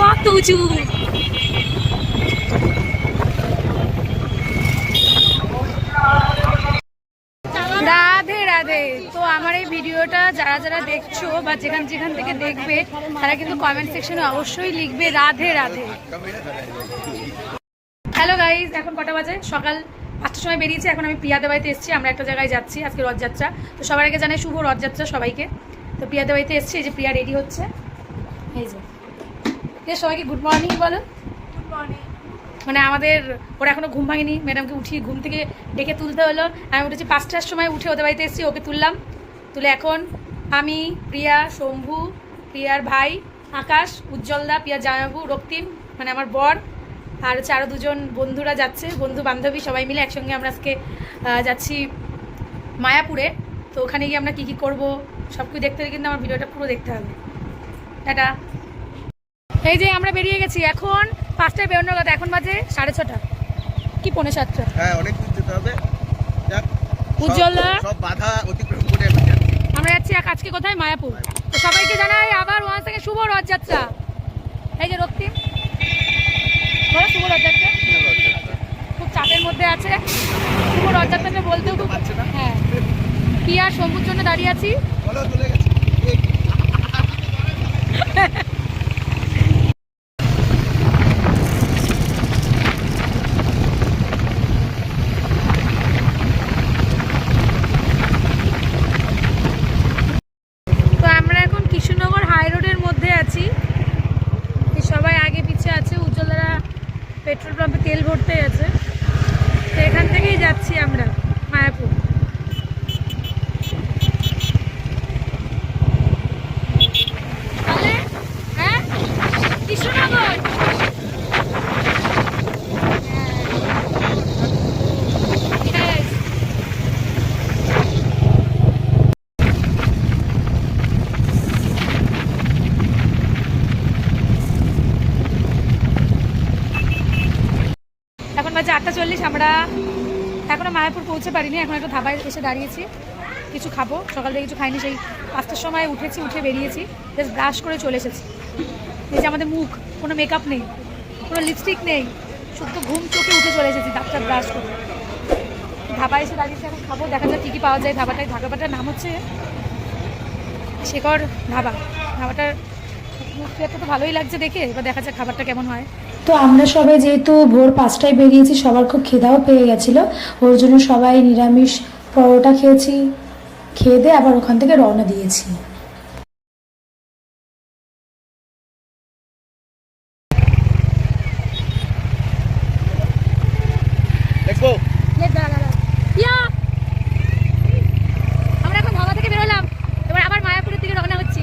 কত উঁচু। রাধে রাধে। তো আমার এই ভিডিওটা যারা যারা দেখছো বা যেখান যেখান থেকে দেখবে তারা কিন্তু কমেন্ট সেকশনে অবশ্যই লিখবে রাধে রাধে। হ্যালো গাইজ, এখন কটা বাজে? সকাল 5টার সময় বেরিয়েছি। এখন আমি প্রিয়াদের বাড়িতে এসেছি। আমরা একটা জায়গায় যাচ্ছি, আজকে রথযাত্রা। তো সবার আগে জানাই শুভ রথযাত্রা সবাইকে। তো প্রিয়াদের বাড়িতে এসেছি। এই যে প্রিয়া রেডি হচ্ছে, এই যে সবাইকে গুড মর্নিং বলো। Good morning. মানে আমাদের ওরা এখনো ঘুম ভাঙেনি, ম্যাডামকে উঠিয়ে ঘুম থেকে ডেকে তুলতে হলো। আমি উঠেছি 5টার সময়, উঠে ওদের বাড়িতে এসেছি, ওকে তুললাম। তুলে এখন আমি, প্রিয়া, শম্ভু, প্রিয়ার ভাই আকাশ, উজ্জ্বলদা, প্রিয়ার জামাইবাবু, রক্তিম মানে আমার বর, আর হচ্ছে আরও দুজন বন্ধুরা যাচ্ছে, বন্ধু বান্ধবী সবাই মিলে একসঙ্গে আমরা আজকে যাচ্ছি মায়াপুরে। তো ওখানে গিয়ে আমরা কী কী করবো সব কিছু দেখতে হলে কিন্তু আমার ভিডিওটা পুরো দেখতে হবে। টাটা। এই যে আমরা বেরিয়ে গেছি, এখন 5টায় বেরোনোর কথা, এখন বাজে 6:30 কি 6:45। হ্যাঁ, অনেক দূর যেতে হবে। উজ্জ্বলদা সব বাধা অতিক্রম করে আমরা যাচ্ছি আজকে কোথায়? মায়াপুর। তো সবাইকে জানাই আবার ওয়ান থেকে শুভ রথযাত্রা। এই যে রক্তিম বলো শুভ রথযাত্রা। খুব চাপের মধ্যে আছে, শুভ রথযাত্রাটা বলতেও খুব পারছে না। হ্যাঁ, প্রিয়া শম্ভুর জন্য দাঁড়িয়ে আছি। চলে গেছে। তো আমরা এখন কৃষ্ণনগর হাই রোডের মধ্যে আছি। সবাই আগে পিছে আছে, উজ্জ্বলরা পেট্রোল পাম্পে তেল ভরতে আছে। তো এখান থেকেই যাচ্ছি আমরা মায়াপুর। হ্যাঁ, কৃষ্ণনগর। এখন বাজে 8:40। আমরা এখনও মায়াপুর পৌঁছে পারিনি, এখন একটা ধাবায় এসে দাঁড়িয়েছি, কিছু খাবো। সকাল থেকে কিছু খাইনি, সেই 5টার সময় উঠেছি, উঠে বেরিয়েছি, জাস্ট ব্রাশ করে চলে এসেছি। এই যে আমাদের মুখ, কোনো মেকআপ নেই, কোনো লিপস্টিক নেই, শুধু ঘুম চোখে উঠে চলে এসেছি ডাক্তার ব্রাশ করে। ধাবায় এসে দাঁড়িয়েছি, এখন খাবো, দেখা যাক কী কী পাওয়া যায় ধাবাটায়। ধাবাটার নাম হচ্ছে শেখর ধাবা। ধাবাটার মুখটা তো ভালোই লাগছে দেখে, এবার দেখা যাক খাবারটা কেমন হয়। তো আমরা সবাই যেহেতু ভোর 5টায় বেরিয়েছি, সবার খুব খিদাও পেয়ে গেছিলো, ওর জন্য সবাই নিরামিষ পরোটা খেয়েছি, খেয়ে দিয়ে আবার ওখান থেকে রওনা দিয়েছি। আমরা এখন ধাবা থেকে বেরোলাম, এবার আবার মায়াপুরের দিকে রওনা হচ্ছি।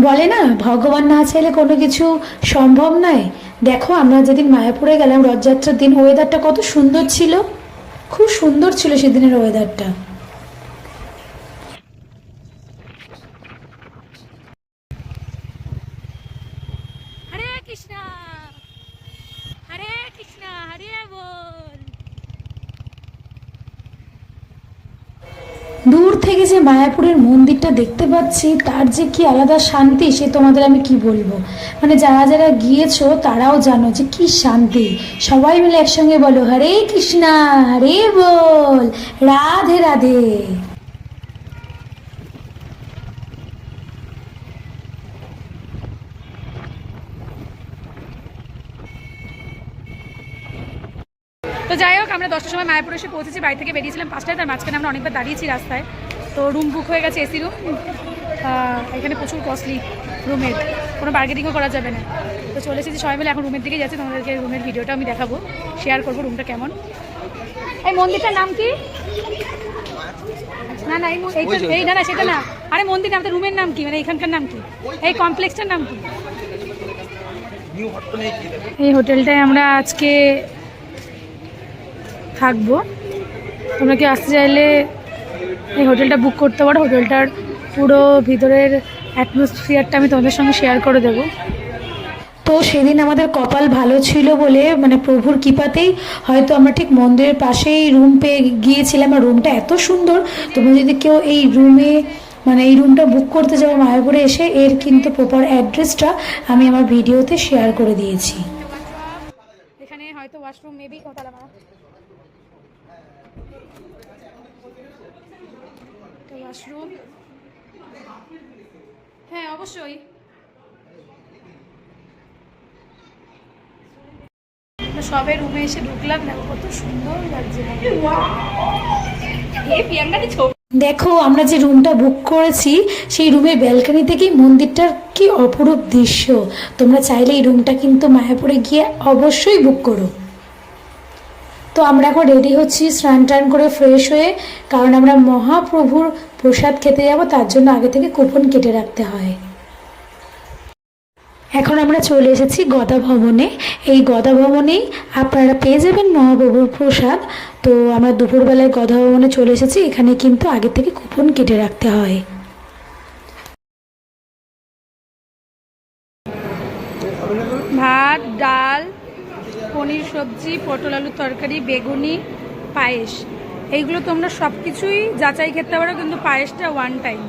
বলে না, ভগবান না চাইলে কোনো কিছু সম্ভব নয়। দেখো, আমরা যেদিন মায়াপুরে গেলাম রথযাত্রার দিন, ওয়েদারটা কত সুন্দর ছিল, খুব সুন্দর ছিল সেদিনের ওয়েদারটা। হরে কৃষ্ণ হরে কৃষ্ণ হরে বল। দূর থেকে যে মায়াপুরের মন্দিরটা দেখতে পাচ্ছি, তার যে কি আলাদা শান্তি, সে তোমাদের আমি কি বলবো। মানে যারা যারা গিয়েছো তারাও জানো যে কি শান্তি। সবাই মিলে একসঙ্গে বলো হরে কৃষ্ণ হরে বল, রাধে রাধে। তো যাই হোক, আমরা 10টার সময় মায়াপুর এসে পৌঁছেছি। বাড়ি থেকে বেরিয়েছিলাম 5টায়, তার মাঝখানে আমরা অনেকবার দাঁড়িয়েছি রাস্তায়। তো রুম বুক হয়ে গেছে, এসি রুম। এখানে প্রচুর কস্টলি রুমের, কোনো বার্গেনিংও করা যাবে না। তো চলে এসেছি সবাই মিলে, এখন রুমের দিকে যাচ্ছি। তোমাদেরকে রুমের ভিডিওটা আমি দেখাবো, শেয়ার করবো রুমটা কেমন। এই মন্দিরটার নাম কি? না না, এই না না সেটা না, আরে মন্দির নাম, রুমের নাম কি, মানে এখানকার নাম কি, এই কমপ্লেক্সটার নাম কি? এই হোটেলটায় আমরা আজকে থাকবো। তোমরা কি আসতে চাইলে এই হোটেলটা বুক করতে পারো। হোটেলটার পুরো ভিতরের অ্যাটমসফিয়ারটা আমি তোমাদের সঙ্গে শেয়ার করে দেবো। তো তো সেদিন আমাদের কপাল ভালো ছিল বলে মানে প্রভুর কৃপাতেই হয়তো আমরা ঠিক মন্দিরের পাশেই রুম পেয়ে গিয়েছিলাম। আর রুমটা এত সুন্দর, তোমরা যদি কেউ এই রুমে মানে এই রুমটা বুক করতে যাবো মায়াপুরে এসে, এর কিন্তু প্রপার অ্যাড্রেসটা আমি আমার ভিডিওতে শেয়ার করে দিয়েছি। এখানে হয়তো ওয়াশরুম মেবি কোথাও ওয়াশরুম, হ্যাঁ অবশ্যই। সবে রুমে এসে ঢুকলাম, দেখো কত সুন্দর লাগছে। দেখো আমরা যে রুমটা বুক করেছি সেই রুমের ব্যালকনি থেকেই মন্দিরটার কি অপরূপ দৃশ্য। তোমরা চাইলে এই রুমটা কিন্তু মায়াপুরে গিয়ে অবশ্যই বুক করো। তো আমরা এখন রেডি হচ্ছি স্নান টান করে ফ্রেশ হয়ে, কারণ আমরা মহাপ্রভুর প্রসাদ খেতে যাব, তার জন্য আগে থেকে কুপন কেটে রাখতে হয়। এখন আমরা চলে এসেছি গদা ভবনে। এই গদা ভবনেই আপনারা পেয়ে যাবেন মহাপ্রভুর প্রসাদ। তো আমরা দুপুরবেলায় গদা ভবনে চলে এসেছি, এখানে কিন্তু আগে থেকে কুপন কেটে রাখতে হয়। ভাত, ডাল, পনির সবজি, পটল আলুর তরকারি, বেগুনি, পায়েস, এইগুলো তোমরা সব কিছুই যাচাই খেতে পারো, কিন্তু পায়েসটা ওয়ান টাইম।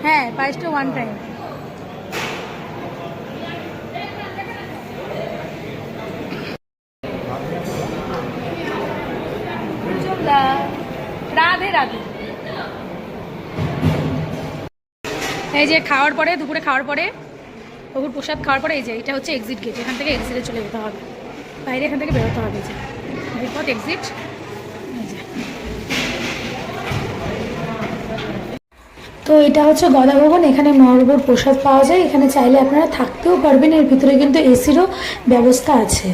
হ্যাঁ পায়েসটা ওয়ান টাইম। রাধে রাধে। এই যে খাওয়ার পরে, দুপুরে খাওয়ার পরে, প্রভুর প্রসাদ খাওয়ার পরে, এই যে এটা হচ্ছে এক্সিট গেট। এখান থেকে এক্সিটে চলে যেতে হবে, বাইরে এখান থেকে বেরোতে হবে। যে বিপদ এক্সিট। তো এটা হচ্ছে গদা ভবন, এখানে মহাপ্রভুর প্রসাদ পাওয়া যায়। এখানে চাইলে আপনারা থাকতেও পারবেন, এর ভিতরে কিন্তু এসিরও ব্যবস্থা আছে।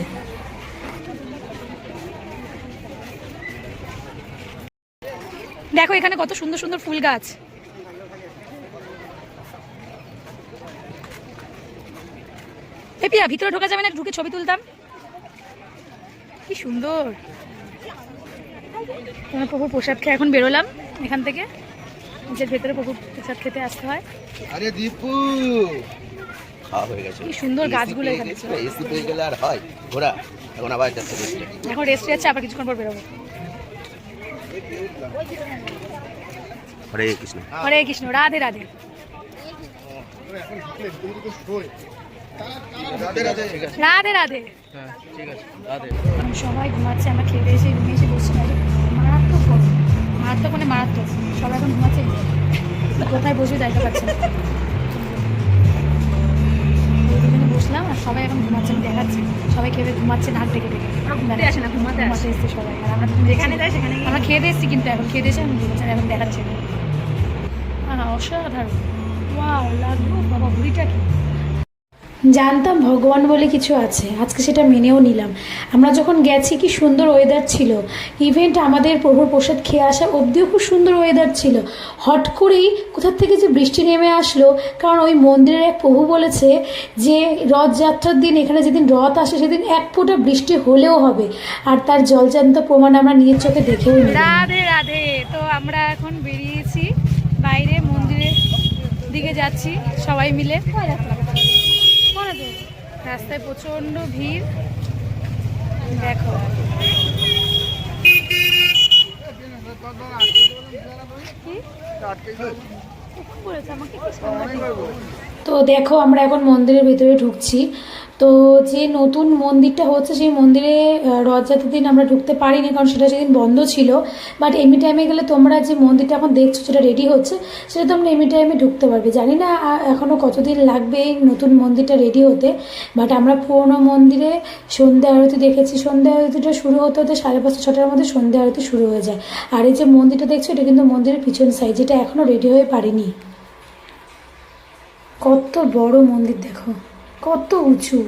দেখো এখানে কত সুন্দর সুন্দর ফুল গাছ। পিয়া ভিতরে ঢোকা যাবে না, ঢুকে ছবি তুলতাম, কি সুন্দর। তোমার প্রভুর প্রসাদ খেয়ে এখন বেরোলাম এখান থেকে, নিজের ভেতরে প্রভুর প্রসাদ খেতে আসতে হয়। আরে দীপু খাওয়া হয়ে গেছে। কি সুন্দর গাছগুলো এখানে। এসি পেয়ে গেলে আর হয় ঘোরা, এখন আবার যাচ্ছে রেস্টে। এখন রেস্ট যাচ্ছে, আবার কিছুক্ষণ পর বেরোবো। হরে কৃষ্ণ। হরে কৃষ্ণ। রাধে রাধে। রাধে রাধে। ঠিক আছে রাধে। সবাই ঘুমাচ্ছে, আমরা খেয়ে এসে রুমে এসে বসছি। মারাত্মক গরম, মারাত্মক মানে মারাত্মক। সবাই এখন ঘুমাচ্ছে, কোথায় বসে যাইতে পারছে না। বসলাম আর সবাই এখন ঘুমাচ্ছে, আমি দেখাচ্ছি। সবাই খেয়ে ঘুমাচ্ছে, নাক ডেকে ডেকে ঘুমাতে আসে না, ঘুমাতে এসছে সবাই। আর আমরা যেখানে যাই সেখানে আমরা খেয়ে এসেছি, কিন্তু এখন খেয়ে এসে আমি ঘুমাচ্ছি, এখন দেখাচ্ছি। হ্যাঁ অসাধারণ, ওয়াও লাগলো বাবা। বুড়িটা কি জানতাম ভগবান বলে কিছু আছে, আজকে সেটা মেনেও নিলাম। আমরা যখন গেছি কি সুন্দর ওয়েদার ছিল, ইভেন্ট আমাদের প্রভুর প্রসাদ খেয়ে আসা অবধিও খুব সুন্দর ওয়েদার ছিল। হট করেই কোথার থেকে যে বৃষ্টি নেমে আসলো, কারণ ওই মন্দিরের এক প্রভু বলেছে যে রথযাত্রার দিন এখানে যেদিন রথ আসে সেদিন এক ফোঁটা বৃষ্টি হলেও হবে, আর তার জলজান্ত প্রমাণ আমরা নিজের চোখে দেখেও নিলাম। রাধে রাধে। তো আমরা এখন বেরিয়েছি বাইরে, মন্দিরের দিকে যাচ্ছি সবাই মিলে। রাস্তায় প্রচন্ড ভিড়, দেখো। তো দেখো আমরা এখন মন্দিরের ভিতরে ঢুকছি। তো যে নতুন মন্দিরটা হচ্ছে সেই মন্দিরে রথযাত্রার দিন আমরা ঢুকতে পারিনি, কারণ সেটা সেদিন বন্ধ ছিল। বাট এমনি টাইমে গেলে তোমরা যে মন্দিরটা এখন দেখছো যেটা রেডি হচ্ছে, সেটা তোমরা এমনি টাইমে ঢুকতে পারবে। জানি না এখনও কতদিন লাগবে এই নতুন মন্দিরটা রেডি হতে। বাট আমরা পুরোনো মন্দিরে সন্ধ্যা আরতি দেখেছি, সন্ধ্যা আরতিটা শুরু হতে হতে 5:30 6টার মধ্যে সন্ধ্যা আরতি শুরু হয়ে যায়। আর এই যে মন্দিরটা দেখছো এটা কিন্তু মন্দিরের পিছন সাইড, যেটা এখনও রেডি হয়ে পারিনি। কত বড় মন্দির দেখো, কত উঁচু।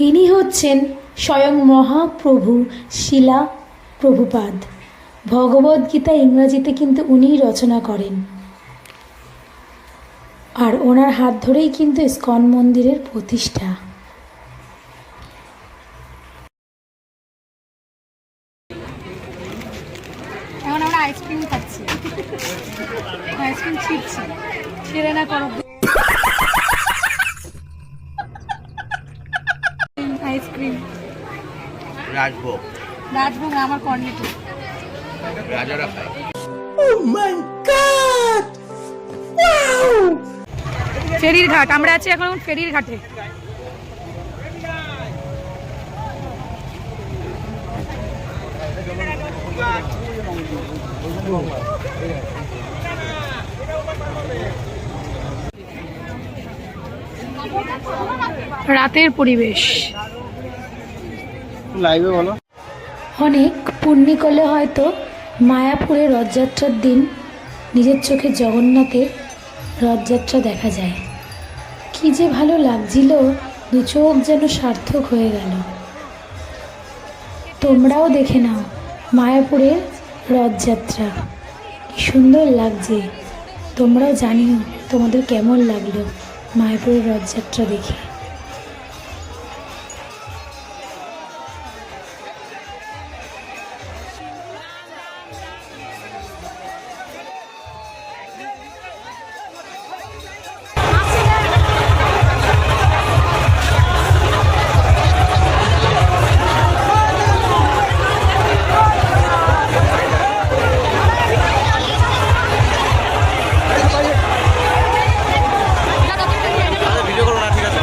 ইনি হচ্ছেন স্বয়ং মহাপ্রভু শিলা প্রভুপাদ। ভগবদ্গীতা ইংরাজিতে কিন্তু উনিই রচনা করেন, আর ওনার হাত ধরেই কিন্তু ইস্কন মন্দিরের প্রতিষ্ঠা। এখন আমরা আইসক্রিম খাচ্ছি, আইসক্রিম ছিটছি, ছেড়ে না করো। রাজভোগ রাজভোগ না, আমার কর্নেটো। রাজারা খায়। ফেরির ঘাট, আমরা আছি এখন ফেরির ঘাটে। রাতের পরিবেশ। লাইভে বলো। অনেক পুণ্যি করলে হয়তো মায়াপুরের রথযাত্রার দিন নিজের চোখে জগন্নাথের রথযাত্রা দেখা যায়। কি যে ভালো লাগছিল, দু চোখ যেন সার্থক হয়ে গেল। তোমরাও দেখে নাও মায়াপুরের রথযাত্রা, কি সুন্দর লাগছে। তোমরাও জানিও তোমাদের কেমন লাগলো মায়াপুরের রথযাত্রা দেখে। ভিডিও করো না, ঠিক আছে?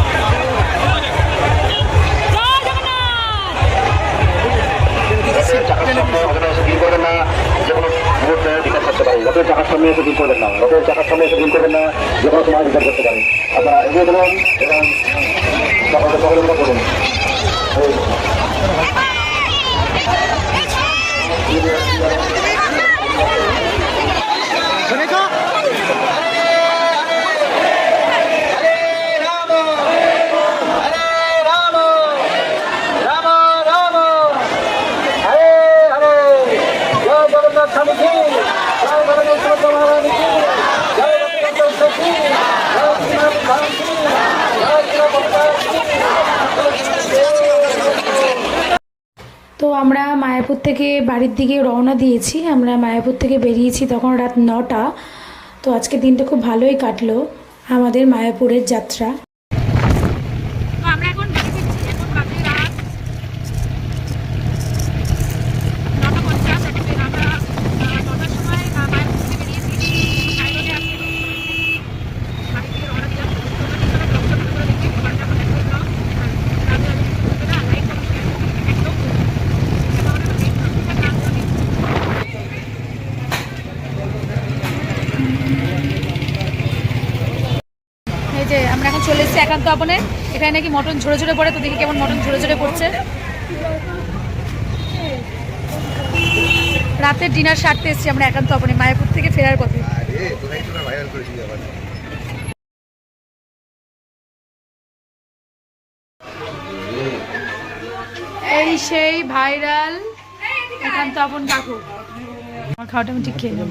টাকার সামনে এসে ডিল করবেন না, রথের টাকার সামনে এসে ডিল করবেন না, যে কোনো সময় বিচার করতে পারেন। আপনারা এগিয়ে দেবেন এবং সহযোগিতা করুন। তো আমরা মায়াপুর থেকে বাড়ির দিকে রওনা দিয়েছি। আমরা মায়াপুর থেকে বেরিয়েছি তখন রাত 9টা। তো আজকে দিনটা খুব ভালোই কাটলো আমাদের মায়াপুরের যাত্রা। তো আমরা এখন বাড়ি ফিরছি। এখন বাজে রাত 9:50। এখন আমরা 9টার সময় মায়াপুর থেকে বেরিয়েছি। হাইরোডে আসছি। বাড়ি থেকে রওনা দিলাম। তোমরা দেখে ঘন্টা এখন একদম ব্লগ। লাইক করো, একদম এই যে আমরা এখন চলে এসেছি একান্ত আপনে। এখানে নাকি মটন ঝরে ঝরে পড়ে, তো দেখি কেমন মটন ঝরে ঝরে পড়ছে। রাতের ডিনার সারতে এসেছি আমরা একান্ত আপনে মায়াপুর থেকে ফেরার পথে। এই সেই ভাইরাল একান্ত আপন কাকু। আমার খাওয়াটা আমি ঠিক খেয়ে নেব।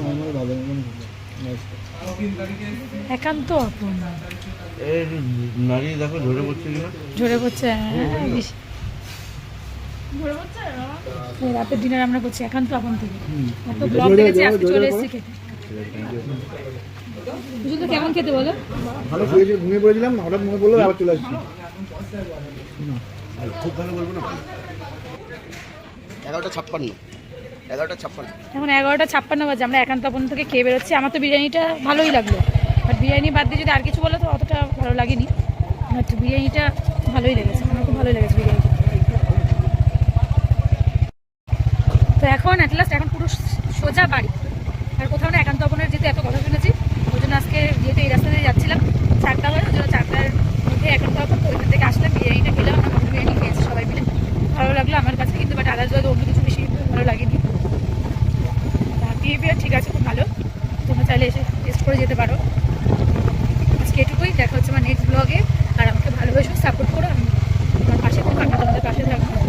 একান্ত আপন নারী দেখো ঝরে পড়ছে কিনা। ঝরে পড়ছে। রাতের ডিনার আমরা করছি একান্ত আপন থেকে। এত ব্লগ দেখেছি, আজকে চলে এসেছি খেতে। বুঝলি তো কেমন খেতে বলো? ভালো শুয়েছে, ঘুমিয়ে পড়েছিলাম, হঠাৎ মনে পড়লো আবার চলে আসছি। খুব ভালো বলবো না। 11:56। এখন 11:56 বাজে। আমরা একান্ত আপন থেকে খেয়ে বেরোচ্ছি। আমার তো বিরিয়ানিটা ভালোই লাগলো, বাট বিরিয়ানি বাদ দিয়ে যদি আর কিছু বলো তো অতটা ভালো লাগেনি। বাট বিরিয়ানিটা ভালোই লেগেছে, আমার খুব ভালোই লেগেছে বিরিয়ানিটা। তো এখন অ্যাট লাস্ট এখন পুরো সোজা বাড়ি। আর কোথাও না একান্ত আপনের যেহেতু এত কথা শুনেছি, ওই জন্য আজকে যেহেতু এই রাস্তা দিয়ে যাচ্ছিলাম 4টা হয়, ওই জন্য 4টার মধ্যে একান্ত আপন, তো ওইখান থেকে আসলাম, বিরিয়ানিটা খেলাম। আমরা মটন বিরিয়ানি খেয়েছি সবাই মিলে, ভালো লাগলো আমার কাছে। কিন্তু বাট আদার্স অন্য কিছু বেশি ভালো লাগেনি। বিহেভিয়ার ঠিক আছে, খুব ভালো। তোমরা চাইলে এসে টেস্ট করে যেতে পারো। আজকে এটুকুই, দেখা হচ্ছে আমার নেক্সট ব্লগে। আর আমাকে ভালোবেসে সাপোর্ট করো, আমার পাশে থাকো, আমি তোমাদের পাশে থাকবো।